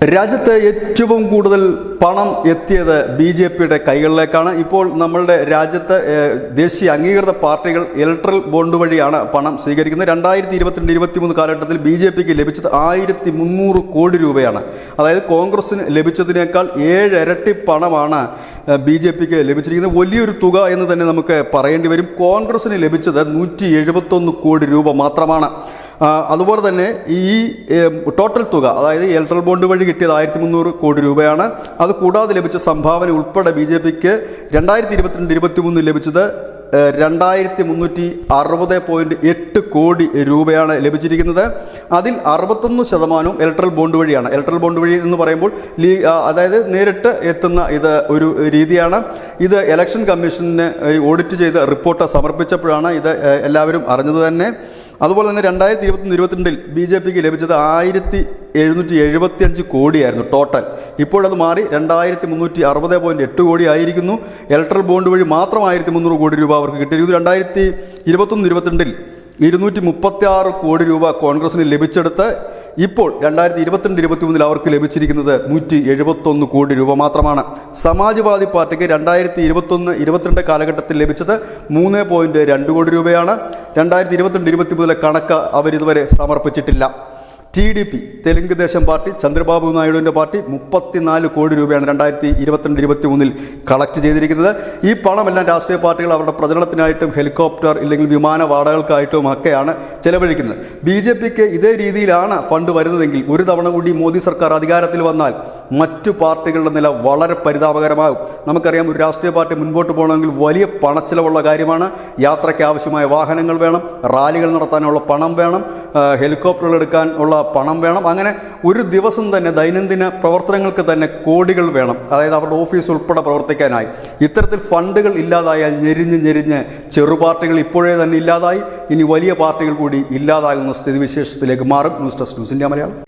രാജ്യത്ത് ഏറ്റവും കൂടുതൽ പണം എത്തിയത് ബി.ജെ.പിയുടെ കൈകളിലേക്കാണ്. ഇപ്പോൾ നമ്മളുടെ രാജ്യത്ത് ദേശീയ അംഗീകൃത പാർട്ടികൾ ഇലക്ട്രൽ ബോണ്ട് വഴിയാണ് പണം സ്വീകരിക്കുന്നത്. 2022-23 കാലഘട്ടത്തിൽ ബി.ജെ.പിക്ക് ലഭിച്ചത് 1300 കോടി രൂപയാണ്. അതായത് കോൺഗ്രസിന് ലഭിച്ചതിനേക്കാൾ 7 ഇരട്ടി പണമാണ് ബി.ജെ.പിക്ക് ലഭിച്ചിരിക്കുന്നത്. വലിയൊരു തുക എന്ന് തന്നെ നമുക്ക് പറയേണ്ടി വരും. കോൺഗ്രസിന് ലഭിച്ചത് 171 കോടി രൂപ മാത്രമാണ്. അതുപോലെ തന്നെ ഈ ടോട്ടൽ തുക, അതായത് ഇലക്ട്രൽ ബോണ്ട് വഴി കിട്ടിയത് 1300 കോടി രൂപയാണ്. അത് കൂടാതെ ലഭിച്ച സംഭാവന ഉൾപ്പെടെ ബി.ജെ.പിക്ക് 2022-23 ലഭിച്ചത് 2360.8 കോടി രൂപയാണ് ലഭിച്ചിരിക്കുന്നത്. അതിൽ 61% ഇലക്ട്രൽ ബോണ്ട് വഴിയാണ്. ഇലക്ട്രൽ ബോണ്ട് വഴി എന്ന് പറയുമ്പോൾ അതായത് നേരിട്ട് എത്തുന്ന ഇത് ഒരു രീതിയാണ്. ഇത് ഇലക്ഷൻ കമ്മീഷന് ഓഡിറ്റ് ചെയ്ത് റിപ്പോർട്ട് സമർപ്പിച്ചപ്പോഴാണ് ഇത് എല്ലാവരും അറിഞ്ഞത് തന്നെ. അതുപോലെ തന്നെ 2021-22 ബി.ജെ.പിക്ക് ലഭിച്ചത് 1775 കോടിയായിരുന്നു ടോട്ടൽ. ഇപ്പോഴത് മാറി 2360.8 കോടി ആയിരിക്കുന്നു. ഇലക്ട്രൽ ബോണ്ട് വഴി മാത്രം 1300 കോടി രൂപ അവർക്ക് കിട്ടിയിരിക്കുന്നു. 2021-22 236 കോടി രൂപ കോൺഗ്രസിന് ലഭിച്ചെടുത്ത് ഇപ്പോൾ 2022-23 അവർക്ക് ലഭിച്ചിരിക്കുന്നത് 171 കോടി രൂപ മാത്രമാണ്. സമാജ്വാദി പാർട്ടിക്ക് 2021-22 കാലഘട്ടത്തിൽ ലഭിച്ചത് 3.2 കോടി രൂപയാണ്. 2022-23 കണക്ക് അവരിതുവരെ സമർപ്പിച്ചിട്ടില്ല. TDP തെലുങ്ക് ദേശം പാർട്ടി, ചന്ദ്രബാബു നായിഡുവിൻ്റെ പാർട്ടി 34 കോടി രൂപയാണ് 2022-23 കളക്ട് ചെയ്തിരിക്കുന്നത്. ഈ പണമെല്ലാം രാഷ്ട്രീയ പാർട്ടികൾ അവരുടെ പ്രചരണത്തിനായിട്ടും ഹെലികോപ്റ്റർ ഇല്ലെങ്കിൽ വിമാന വാടകകൾക്കായിട്ടും ഒക്കെയാണ് ചെലവഴിക്കുന്നത്. ബി.ജെ.പിക്ക് ഇതേ രീതിയിലാണ് ഫണ്ട് വരുന്നതെങ്കിൽ ഒരു തവണ കൂടി മോദി സർക്കാർ അധികാരത്തിൽ വന്നാൽ മറ്റു പാർട്ടികളുടെ നില വളരെ പരിതാപകരമാകും. നമുക്കറിയാം, ഒരു രാഷ്ട്രീയ പാർട്ടി മുൻപോട്ട് പോകണമെങ്കിൽ വലിയ പണച്ചിലവുള്ള കാര്യമാണ്. യാത്രയ്ക്ക് ആവശ്യമായ വാഹനങ്ങൾ വേണം, റാലികൾ നടത്താനുള്ള പണം വേണം, ഹെലികോപ്റ്ററുകൾ എടുക്കാൻ ഉള്ള പണം വേണം. അങ്ങനെ ഒരു ദിവസം തന്നെ ദൈനംദിന പ്രവർത്തനങ്ങൾക്ക് തന്നെ കോടികൾ വേണം. അതായത് അവരുടെ ഓഫീസ് ഉൾപ്പെടെ പ്രവർത്തിക്കാനായി. ഇത്തരത്തിൽ ഫണ്ടുകൾ ഇല്ലാതായാൽ ഞെരിഞ്ഞ് ചെറു പാർട്ടികൾ ഇപ്പോഴേ തന്നെ ഇല്ലാതായി, ഇനി വലിയ പാർട്ടികൾ കൂടി ഇല്ലാതാകുന്ന സ്ഥിതിവിശേഷത്തിലേക്ക് മാറും. News desk news India Malayalam.